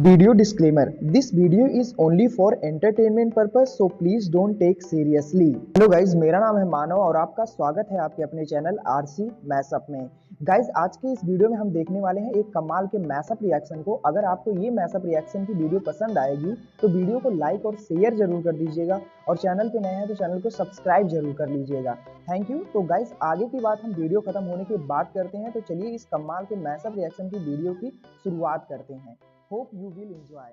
Video disclaimer: This video is only for entertainment purpose, so please don't take seriously. Hello guys, मेरा नाम है मानव और आपका स्वागत है आपके अपने चैनल आरसी मैशअप में। गाइज, आज के इस वीडियो में हम देखने वाले हैं एक कमाल के मैशअप रिएक्शन को। अगर आपको ये मैशअप रिएक्शन की वीडियो पसंद आएगी तो वीडियो को लाइक और शेयर जरूर कर दीजिएगा और चैनल पे नए हैं तो चैनल को सब्सक्राइब जरूर कर लीजिएगा। Thank you. तो गाइज, आगे की बात हम वीडियो खत्म होने के बाद करते हैं, तो चलिए इस कमाल के मैशअप रिएक्शन की वीडियो की शुरुआत करते हैं। Hope you will enjoy.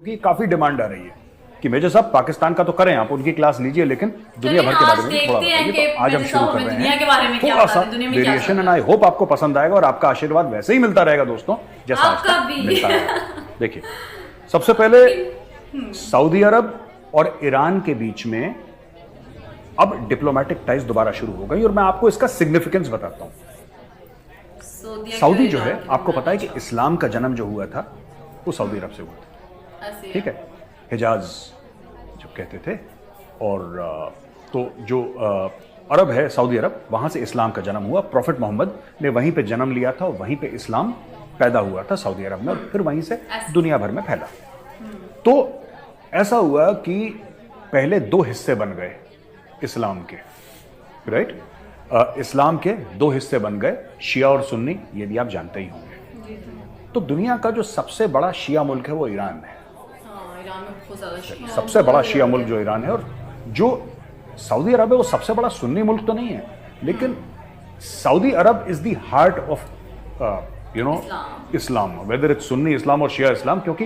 क्योंकि काफी डिमांड आ रही है कि मेजर साहब पाकिस्तान का तो करें, आप उनकी क्लास लीजिए, लेकिन दुनिया भर के बारे में थोड़ा बताइए। तो आज हम शुरू कर रहे हैं थोड़ा सा वेरिएशन एंड आई होप आपको पसंद आएगा और आपका आशीर्वाद वैसे ही मिलता रहेगा दोस्तों, जैसा आज मिलता है। देखिए, सबसे पहले सऊदी अरब और ईरान के बीच में अब डिप्लोमेटिक टाइज दोबारा शुरू हो गई और मैं आपको इसका सिग्निफिकेंस बताता हूं। सऊदी जो है, आपको पता है कि इस्लाम का जन्म जो हुआ था वो सऊदी अरब से हुआ था, ठीक है, हिजाज जो कहते थे। और तो जो अरब है, सऊदी अरब, वहां से इस्लाम का जन्म हुआ। प्रॉफिट मोहम्मद ने वहीं पे जन्म लिया था और वहीं पे इस्लाम पैदा हुआ था सऊदी अरब में, और फिर वहीं से दुनिया भर में फैला। तो ऐसा हुआ कि पहले दो हिस्से बन गए इस्लाम के, राइट। इस्लाम के दो हिस्से बन गए, शिया और सुन्नी, ये भी आप जानते ही होंगे। तो दुनिया का जो सबसे बड़ा शिया मुल्क है वो ईरान है। ईरान में बहुत ज्यादा शिया, सबसे बड़ा शिया मुल्क जो ईरान है, और जो सऊदी अरब है वो सबसे बड़ा सुन्नी मुल्क तो नहीं है, लेकिन Saudi Arab is the heart of Islam, whether it's Sunni Islam or Shia इस्लाम, क्योंकि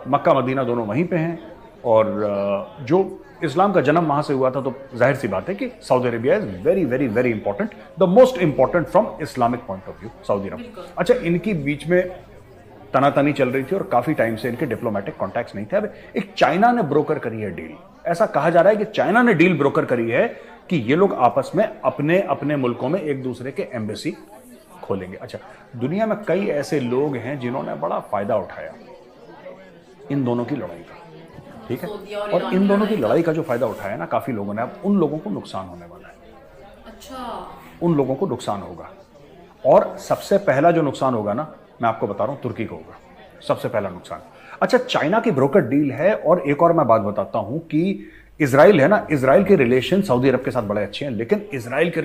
मक्का मदीना दोनों वहीं पे हैं। और जो इस्लाम का जन्म वहां से हुआ था, तो जाहिर सी बात है कि Saudi Arabia is very very very important, the most important from Islamic point of view, Saudi Arab. अच्छा, इनकी बीच में तनातनी चल रही थी और काफी टाइम से इनके डिप्लोमेटिक कॉन्टैक्ट्स नहीं थे। अब एक चाइना ने ब्रोकर करी है डील, ऐसा कहा जा रहा है कि चाइना ने डील ब्रोकर करी है कि ये लोग आपस में अपने अपने मुल्कों में एक दूसरे के एम्बेसी खोलेंगे। अच्छा, दुनिया में कई ऐसे लोग हैं जिन्होंने बड़ा फायदा उठाया इन दोनों की लड़ाई का, ठीक है, और इन दोनों की लड़ाई का जो फायदा उठाया ना काफी लोगों ने, अब उन लोगों को नुकसान होने वाला है। अच्छा, उन लोगों को नुकसान होगा, और सबसे पहला जो नुकसान होगा ना, मैं आपको बता रहा हूं, तुर्की को होगा सबसे पहला नुकसान। अच्छा, चाइना की ब्रोकर डील है। और एक और मैं बात बताता हूं कि इजराइल है ना, इजराइल के रिलेशन सऊदी अरब के साथ बड़े अच्छे हैं, लेकिन इजराइल के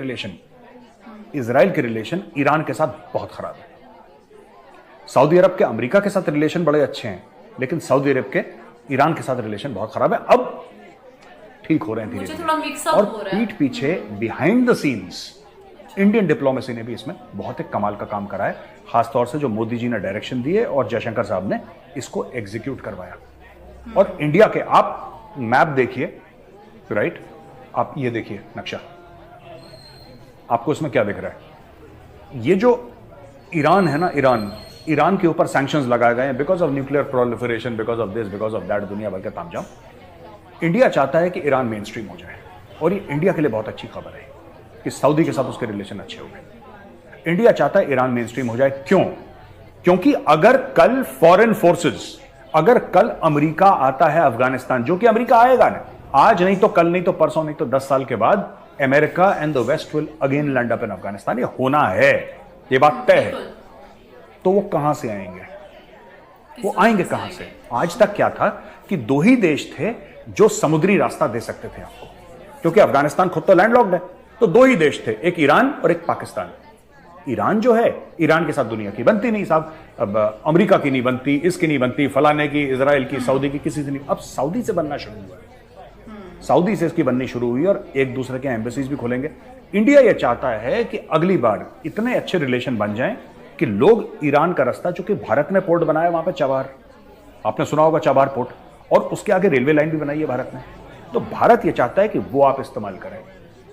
रिलेशन ईरान के साथ बहुत खराब है। सऊदी अरब के अमेरिका के साथ रिलेशन बड़े अच्छे हैं, लेकिन सऊदी अरब के ईरान के साथ रिलेशन बहुत खराब है। अब ठीक हो रहे हैं धीरे धीरे, और पीठ पीछे behind the scenes Indian diplomacy ने भी इसमें बहुत एक कमाल का काम करा है, खासतौर से जो मोदी जी ने डायरेक्शन दिए और जयशंकर साहब ने इसको एग्जीक्यूट करवाया। और इंडिया के आप मैप देखिए, राइट, आप ये देखिए नक्शा, आपको इसमें क्या दिख रहा है? ये जो ईरान है ना, ईरान के ऊपर सैंक्शंस लगाए गए हैं because of nuclear proliferation, because of this, because of that, दुनिया भर के तामझाम। इंडिया चाहता है कि ईरान मेन स्ट्रीम हो जाए, और ये इंडिया के लिए बहुत अच्छी खबर है कि सऊदी के साथ उसके रिलेशन अच्छे हो गए। इंडिया चाहता है ईरान मेन स्ट्रीम हो जाए। क्यों? क्योंकि अगर कल फॉरेन फोर्सेस, अगर कल अमेरिका आता है अफगानिस्तान, जो कि अमेरिका आएगा ना, आज नहीं तो कल, नहीं तो परसों, नहीं तो 10 साल के बाद, America and the west will again land up in Afghanistan. ये होना है, ये बात तय है। तो वो कहां से आएंगे? वो आएंगे कहां से? आज तक क्या था कि दो ही देश थे जो समुद्री रास्ता दे सकते थे आपको, क्योंकि अफगानिस्तान खुद तो लैंडलॉक्ड है। तो दो ही देश थे, एक ईरान और एक पाकिस्तान। ईरान जो है, ईरान के साथ दुनिया की बनती नहीं साहब, अब अमेरिका की नहीं बनती, इसकी नहीं बनती, फलाने की, इजराइल की, सऊदी की, किसी से नहीं। अब सऊदी से बनना शुरू हुआ है, सऊदी से इसकी बननी शुरू हुई और एक दूसरे के एम्बेसीज भी खोलेंगे। इंडिया यह चाहता है कि अगली बार इतने अच्छे रिलेशन बन जाएं कि लोग ईरान का रास्ता, चूंकि भारत ने पोर्ट बनाया वहां पे चाबार, आपने सुना होगा चाबार पोर्ट, और उसके आगे रेलवे लाइन भी बनाई है भारत ने, तो भारत यह चाहता है कि वो आप इस्तेमाल करें।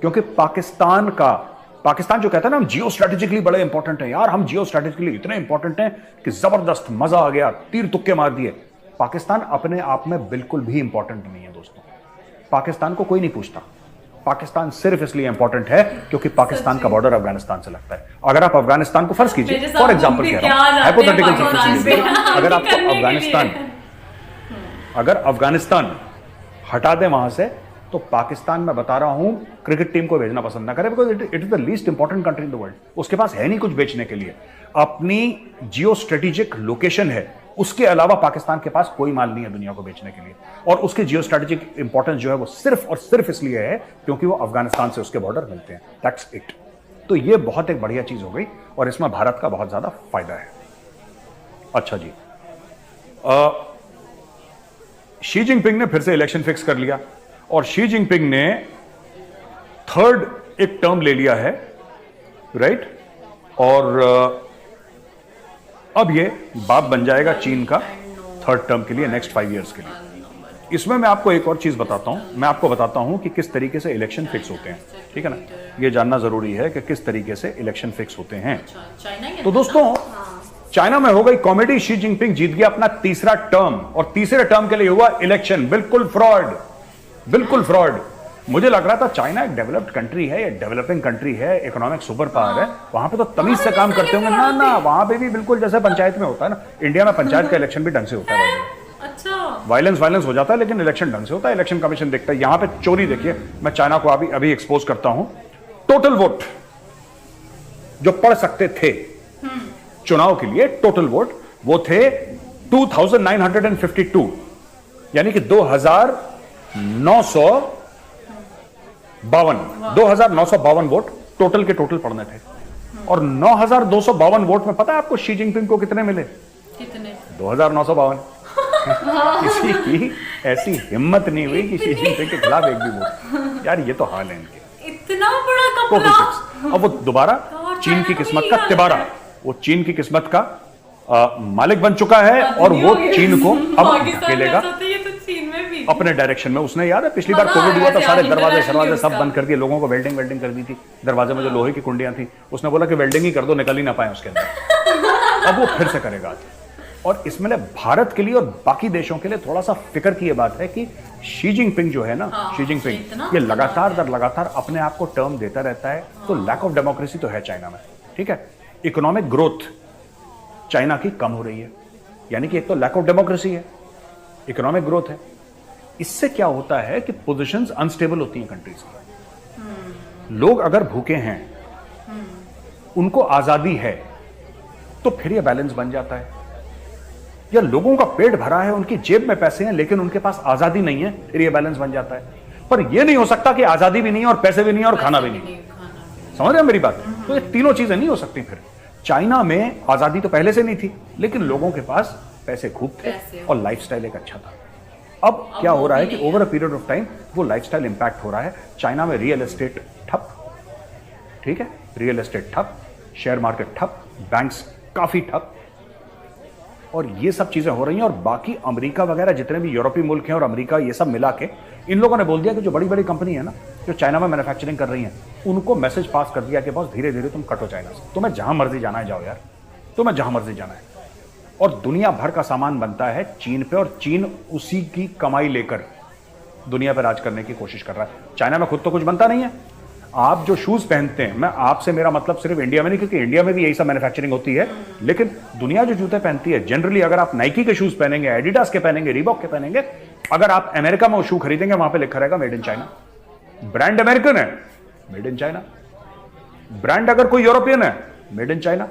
क्योंकि पाकिस्तान जो कहता है ना, हम जियो स्ट्रेटेजिकली बड़े इंपॉर्टेंट हैं यार, हम जियो स्ट्रेटेजिकली इतने इंपॉर्टेंट हैं कि जबरदस्त, मजा आ गया, तीर तुक्के मार दिए। पाकिस्तान अपने आप में बिल्कुल भी इंपॉर्टेंट नहीं है दोस्तों। पाकिस्तान को कोई नहीं पूछता। पाकिस्तान सिर्फ इसलिए इंपॉर्टेंट है क्योंकि पाकिस्तान का बॉर्डर अफगानिस्तान से लगता है। अगर आप अफगानिस्तान को, फर्ज कीजिए, फॉर एग्जांपल कह रहा हूं, हाइपोथेटिकल सिचुएशन, अगर आपको अगर अफगानिस्तान हटा दें वहां से, तो पाकिस्तान, मैं बता रहा हूं, क्रिकेट टीम को भेजना पसंद ना करे, because it is the least important country in the world. उसके पास है नहीं कुछ बेचने के लिए, अपनी जियो स्ट्रेटेजिक लोकेशन है उसके अलावा पाकिस्तान के पास कोई माल नहीं है दुनिया को बेचने के लिए, और उसके जियो स्ट्रेटेजिक इंपॉर्टेंस जो है वो सिर्फ और सिर्फ इसलिए है क्योंकि वो अफगानिस्तान से उसके बॉर्डर मिलते हैं। That's it. तो ये बहुत एक बढ़िया चीज हो गई और इसमें भारत का बहुत ज्यादा फायदा है। अच्छा जी, शी जिनपिंग ने फिर से इलेक्शन फिक्स कर लिया और शी जिनपिंग ने थर्ड एक टर्म ले लिया है, राइट? और अब ये बाप बन जाएगा चीन का थर्ड टर्म के लिए, नेक्स्ट 5 इयर्स के लिए। इसमें मैं आपको एक और चीज बताता हूं, मैं आपको बताता हूं कि किस तरीके से इलेक्शन फिक्स होते हैं, ठीक है ना? ये जानना जरूरी है कि किस तरीके से इलेक्शन फिक्स होते हैं। तो दोस्तों, चाइना में हो गई कॉमेडी, शी जिनपिंग जीत गया अपना तीसरा टर्म और तीसरे टर्म के लिए हुआ इलेक्शन। बिल्कुल फ्रॉड, बिल्कुल फ्रॉड। मुझे लग रहा था चाइना एक डेवलप्ड कंट्री है, डेवलपिंग कंट्री है, इकोनॉमिक सुपर पावर है, वहां पे तो तमीज से काम करते होंगे। ना ना, वहां पे भी बिल्कुल जैसे पंचायत में होता है ना, इंडिया में पंचायत का इलेक्शन भी ढंग से होता है। अच्छा, वायलेंस हो जाता है लेकिन इलेक्शन ढंग से होता है, इलेक्शन कमीशन देखता है। यहां पे चोरी देखिए, मैं चाइना को अभी एक्सपोज करता हूं। टोटल वोट जो पढ़ सकते थे चुनाव के लिए, टोटल वोट वो थे 2952, यानी कि 2952 वोट टोटल के टोटल पढ़ने थे। और 9252 वोट में पता है आपको शी जिनपिंग को कितने मिले? कितने? 2952। किसी की ऐसी हिम्मत नहीं हुई कि शी जिनपिंग के खिलाफ एक भी वोट। यार ये तो हाल है इनके। इतना बड़ा कपड़ा। अब वो दोबारा चीन की किस्मत का तिबारा, वो चीन की किस्मत का मालिक बन चुका है और वो चीन को अब धकेलेगा अपने डायरेक्शन में। उसने, याद है पिछली बार कोविड हुआ था, सारे दरवाजे सब बंद कर दिए, लोगों को वेल्डिंग कर दी थी दरवाजे में, जो लोहे की कुंडियां थी। उसने बोला कि वेल्डिंग ही कर दो, निकल ही ना पाए उसके अंदर। अब वो फिर से करेगा। और इसमें भारत के लिए और बाकी देशों के लिए थोड़ा सा फिक्र की यह बात है कि शी जिनपिंग जो है ना, शी जिनपिंग ये लगातार दर लगातार अपने आप को टर्म देता रहता है। तो लैक ऑफ डेमोक्रेसी तो है चाइना में, ठीक है? इकोनॉमिक ग्रोथ चाइना की कम हो रही है, यानी कि एक तो लैक ऑफ डेमोक्रेसी है, इकोनॉमिक ग्रोथ है। इससे क्या होता है कि पोजीशंस अनस्टेबल होती हैं कंट्रीज की। लोग अगर भूखे हैं, उनको आजादी है, तो फिर यह बैलेंस बन जाता है। या लोगों का पेट भरा है, उनकी जेब में पैसे हैं लेकिन उनके पास आजादी नहीं है, फिर यह बैलेंस बन जाता है। पर यह नहीं हो सकता कि आजादी भी नहीं है और पैसे भी नहीं है और खाना भी नहीं। समझ रहे हैं मेरी बात? तो ये तीनों चीजें नहीं हो सकती। फिर चाइना में आजादी तो पहले से नहीं थी, लेकिन लोगों के पास पैसे खूब थे और लाइफस्टाइल एक अच्छा था। अब क्या हो रहा है कि over a period of time वो लाइफस्टाइल इंपैक्ट हो रहा है। चाइना में रियल एस्टेट ठप, ठीक है, रियल एस्टेट ठप, शेयर मार्केट ठप, बैंक्स काफी ठप, और ये सब चीजें हो रही हैं। और बाकी अमेरिका वगैरह जितने भी यूरोपीय मुल्क हैं और अमेरिका, ये सब मिला के इन लोगों ने बोल दिया कि जो बड़ी बड़ी कंपनी है ना, जो चाइना में मैन्युफैक्चरिंग कर रही हैं, उनको मैसेज पास कर दिया कि बॉस धीरे धीरे तुम कटो चाइना से, तुम्हें जहां मर्जी जाना है जाओ यार, तुम्हें जहां मर्जी जाना है। और दुनिया भर का सामान बनता है चीन पे, और चीन उसी की कमाई लेकर दुनिया पर राज करने की कोशिश कर रहा है। चाइना में खुद तो कुछ बनता नहीं है। आप जो शूज पहनते हैं, मैं आपसे मेरा मतलब सिर्फ इंडिया में नहीं, क्योंकि इंडिया में भी यही सब मैन्युफैक्चरिंग होती है, लेकिन दुनिया जो जूते पहनती है जनरली, अगर आप नाइकी के शूज पहनेंगे, एडिडास के पहनेंगे, रीबॉक के पहनेंगे, अगर आप अमेरिका में वो शू खरीदेंगे, वहां पे लिखा रहेगा made in China. Brand American है, मेड इन चाइना। ब्रांड अगर कोई यूरोपियन है, मेड इन चाइना।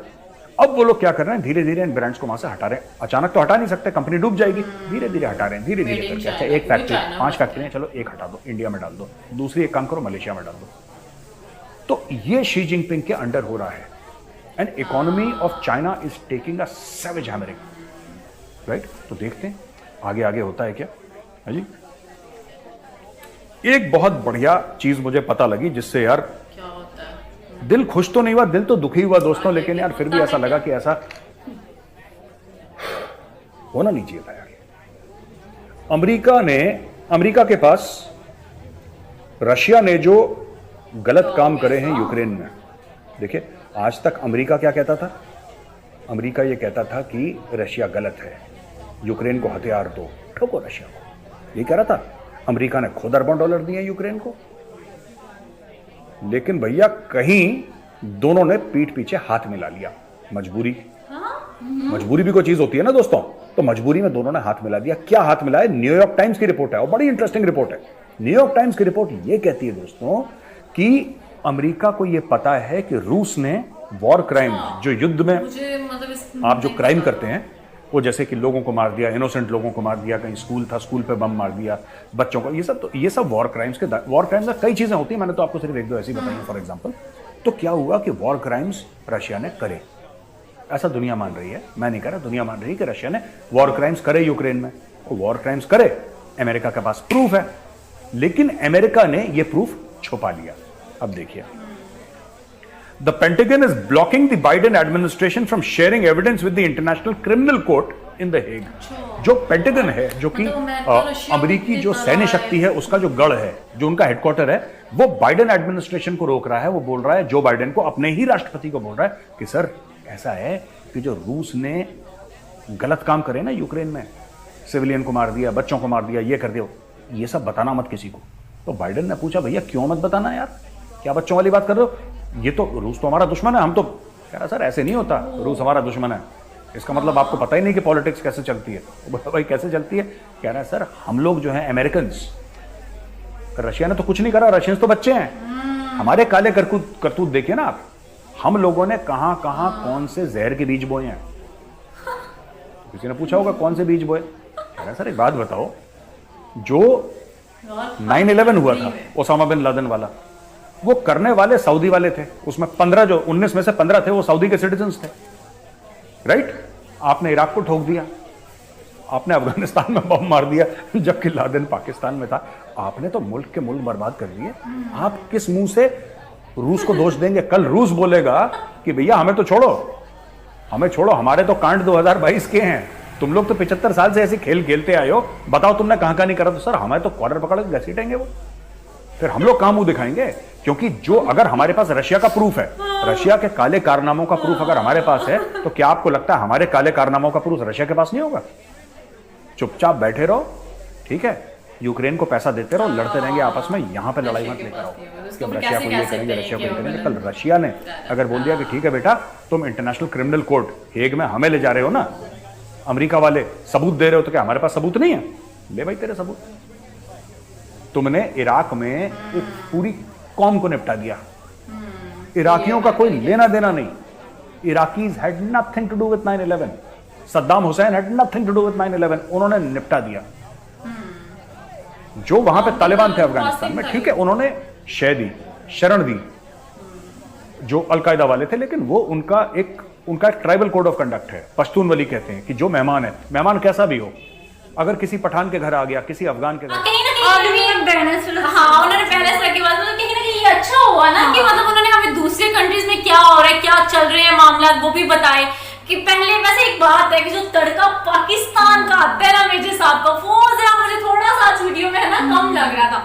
अब वो लोग क्या कर रहे हैं, धीरे धीरे इन ब्रांड्स को वहां से हटा रहे हैं। अचानक तो हटा नहीं सकते, कंपनी डूब जाएगी, धीरे धीरे हटा रहे हैं, धीरे धीरे करके। अच्छा, एक फैक्ट्री, 5 फैक्ट्रियां, चलो एक हटा दो, इंडिया में डाल दो, दूसरी एक काम करो मलेशिया में डाल दो। तो ये शी जिनपिंग के अंडर हो रहा है। And economy of China is taking a savage hammering, right? तो देखते हैं आगे आगे होता है क्या। है जी, एक बहुत बढ़िया चीज मुझे पता लगी, जिससे यार क्या होता है, दिल खुश तो नहीं हुआ, दिल तो दुखी हुआ दोस्तों, लेकिन यार फिर भी ऐसा लगा कि ऐसा होना नहीं चाहिए था यार। अमेरिका के पास रशिया ने जो गलत काम करे हैं यूक्रेन में, देखिए आज तक अमेरिका क्या कहता था? अमेरिका ये कहता था कि रशिया गलत है, यूक्रेन को हथियार दो, ठोको रशिया को, ये कह रहा था। अमेरिका ने खुद अरबों डॉलर दिए यूक्रेन को, लेकिन भैया कहीं दोनों ने पीठ पीछे हाथ मिला लिया। मजबूरी, मजबूरी भी कोई चीज होती है ना दोस्तों, तो मजबूरी में दोनों ने हाथ मिला दिया। क्या हाथ मिला है? न्यूयॉर्क टाइम्स की रिपोर्ट है, और बड़ी इंटरेस्टिंग रिपोर्ट है। न्यूयॉर्क टाइम्स की रिपोर्ट ये कहती है दोस्तों कि अमेरिका को यह पता है कि रूस ने वॉर क्राइम, जो युद्ध में मुझे मतलब आप जो क्राइम करते हैं, वो जैसे कि लोगों को मार दिया, इनोसेंट लोगों को मार दिया, कहीं स्कूल था स्कूल पे बम मार दिया बच्चों को, ये सब वॉर क्राइम्स में कई चीजें होती हैं, मैंने तो आपको सिर्फ एक दो ऐसी बताई हैं फॉर एग्जांपल। तो क्या हुआ कि वॉर क्राइम्स रशिया ने करे, ऐसा दुनिया मान रही है, मैं नहीं कह रहा, दुनिया मान रही है कि रशिया ने वॉर क्राइम्स करे यूक्रेन में। वॉर क्राइम्स करे, अमेरिका के पास प्रूफ है, लेकिन अमेरिका ने यह प्रूफ छुपा लिया। अब देखिए, the pentagon is blocking the Biden administration from sharing evidence with the international criminal court in the Hague. जो पेंटागन है, जो कि अमेरिकी जो सैन्य शक्ति है उसका जो गढ़ है, जो उनका हेडक्वार्टर है, वो बाइडेन एडमिनिस्ट्रेशन को रोक रहा है। वो बोल रहा है, जो बाइडेन को, अपने ही राष्ट्रपति को बोल रहा है कि सर ऐसा है कि जो रूस ने गलत काम करे ना यूक्रेन में, सिविलियन को मार दिया, बच्चों को मार दिया, ये कर दिया, ये सब बताना मत किसी को। तो बाइडेन ने पूछा, भैया क्यों मत बताना यार, क्या बच्चों वाली बात कर रहे हो, ये तो रूस तो हमारा दुश्मन है। हम तो कह रहा सर ऐसे नहीं होता, रूस हमारा दुश्मन है, इसका मतलब आपको पता ही नहीं कि पॉलिटिक्स कैसे चलती है। भाई कैसे चलती है, कह रहा है सर हम लोग जो है अमेरिकन, रशिया ने तो कुछ नहीं करा, रशियंस तो बच्चे हैं। हमारे काले करतूत देखिए ना आप, हम लोगों ने कहां कहां कौन से जहर के बीज बोए हैं। किसी ने पूछा होगा कौन से बीज बोए, कह रहा सर एक बात बताओ, जो 9/11 हुआ था ओसामा बिन लादेन वाला, वो करने वाले सऊदी वाले थे, उसमें 15 जो 19 में से 15 थे वो सऊदी के सिटीजन्स थे, राइट। आपने इराक को ठोक दिया, आपने अफगानिस्तान में बम मार दिया जबकि लादेन पाकिस्तान में था। आपने तो मुल्क के मुल्क बर्बाद कर दिए। आप किस मुंह से रूस को दोष देंगे? कल रूस बोलेगा कि भैया हमें तो छोड़ो, हमें छोड़ो, हमारे तो कांड 2022 के हैं, तुम लोग तो 75 साल से ऐसे खेल खेलते आए हो, बताओ तुमने कहां नहीं करा। तो सर हमें तो कॉलर पकड़ के घसीटेंगे वो, फिर हम लोग कहां मुंह दिखाएंगे? क्योंकि जो अगर हमारे पास रशिया का प्रूफ है, रशिया के काले कारनामों का प्रूफ अगर हमारे पास है, तो क्या आपको लगता है हमारे काले कारनामों का प्रूफ रशिया के पास नहीं होगा? चुपचाप बैठे रहो, ठीक है, यूक्रेन को पैसा देते रहो, लड़ते रहेंगे आपस में, यहां पे लड़ाई मत लेकर आओ कि हम रशिया को ये करेंगे, रशिया को ये करेंगे। कल रशिया ने अगर बोल दिया कि ठीक है बेटा, तुम इंटरनेशनल क्रिमिनल कोर्ट हेग में हमें ले जा रहे हो ना, अमेरिका वाले सबूत दे रहे हो, तो क्या हमारे पास सबूत नहीं है? ले भाई तेरे सबूत। तुमने इराक में एक पूरी कौम को निपटा दिया, इराकियों का कोई लेना देना नहीं। Iraqis had nothing to do with 9/11, Saddam Hussein had nothing to do with 9/11, उन्होंने निपटा दिया। जो वहां पे तालिबान थे अफगानिस्तान में, ठीक है, उन्होंने शरण दी जो अलकायदा वाले थे, लेकिन वो उनका एक ट्राइबल कोड ऑफ कंडक्ट है, पश्तून वली कहते हैं कि जो मेहमान है, मेहमान कैसा भी हो, अगर किसी पठान के घर आ गया, किसी अफगान के घर, अच्छा हुआ ना कि मतलब उन्होंने हमें दूसरे कंट्रीज में क्या हो रहा है, क्या चल रहे हैं मामला, वो भी बताए। कि पहले वैसे एक बात है कि जो तड़का पाकिस्तान का आता है ना मेजर साहब का, वो जरा मुझे थोड़ा सा वीडियो में है ना कम लग रहा था,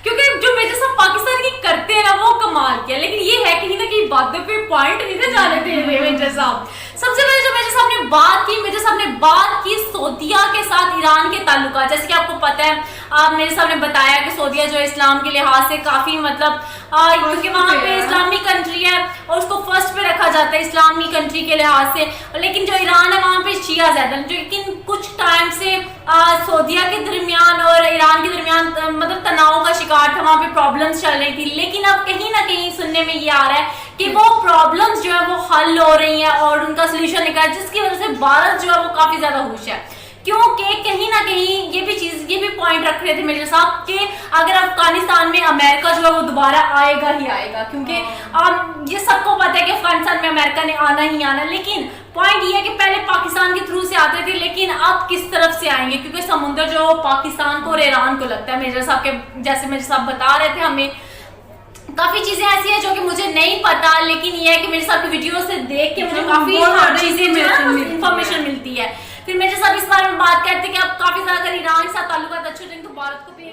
क्योंकि जो मेजर साहब पाकिस्तान की करते हैं ना वो कमाल किया, लेकिन ये है कहीं ना कहीं बातों पे पॉइंट नहीं थे जाने थे मेजर साहब। सबसे पहले जो मेजर साहब ने बात की सऊदीया के साथ ईरान के ताल्लुकात। जैसे कि आपको पता है, मेरे साहब ने बताया कि सऊदीया जो इस्लाम के लिहाज से काफी मतलब क्योंकि वहां पे इस्लामी कंट्री है और उसको फर्स्ट पे रखा जाता है इस्लामी कंट्री के लिहाज से, लेकिन जो ईरान है वहां पे शिया ज्यादा। लेकिन कुछ टाइम से सऊदीया के दरमियान और ईरान के दरमियान मतलब तनाव का शिकार था, वहां पे प्रॉब्लम्स चल रही थी। लेकिन अब कहीं ना कहीं सुनने में ये आ रहा है कि वो प्रॉब्लम्स जो है वो हल हो रही हैं और उनका सोल्यूशन निकला, जिसकी वजह से भारत जो है वो काफी ज्यादा खुश है। क्योंकि कहीं ना कहीं ये भी पॉइंट रख रहे थे मेजर साहब कि अगर अफगानिस्तान में अमेरिका जो है वो दोबारा आएगा ही आएगा, क्योंकि ये सबको पता है कि अफगानिस्तान में अमेरिका ने आना ही आना। लेकिन पॉइंट ये है कि पहले पाकिस्तान के थ्रू से आते थे, लेकिन अब किस तरफ से आएंगे, क्योंकि समुद्र जो पाकिस्तान को और ईरान को लगता है। मेजर साहब के जैसे मेजर साहब बता रहे थे, हमें काफी चीजें ऐसी है जो कि मुझे नहीं पता, लेकिन ये है कि मेरे साथ की वीडियो से देख के मुझे काफी चीजें इंफॉर्मेशन मिलती है। फिर मेरे साथ इस बारे में बात करते कि अब काफी ज्यादा ईरान के साथ ताल्लुकात अच्छे हो जाएंगे तो भारत को भी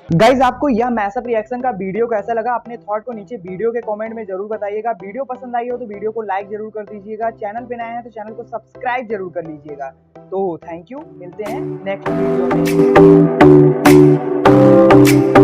गाइज आपको यह मैसअप रिएक्शन का वीडियो कैसा लगा, अपने थॉट को नीचे वीडियो के कमेंट में जरूर बताइएगा। वीडियो पसंद आई हो तो वीडियो को लाइक जरूर कर दीजिएगा, चैनल पे नए हैं तो चैनल को सब्सक्राइब जरूर कर लीजिएगा। तो थैंक यू, मिलते हैं नेक्स्ट वीडियो में।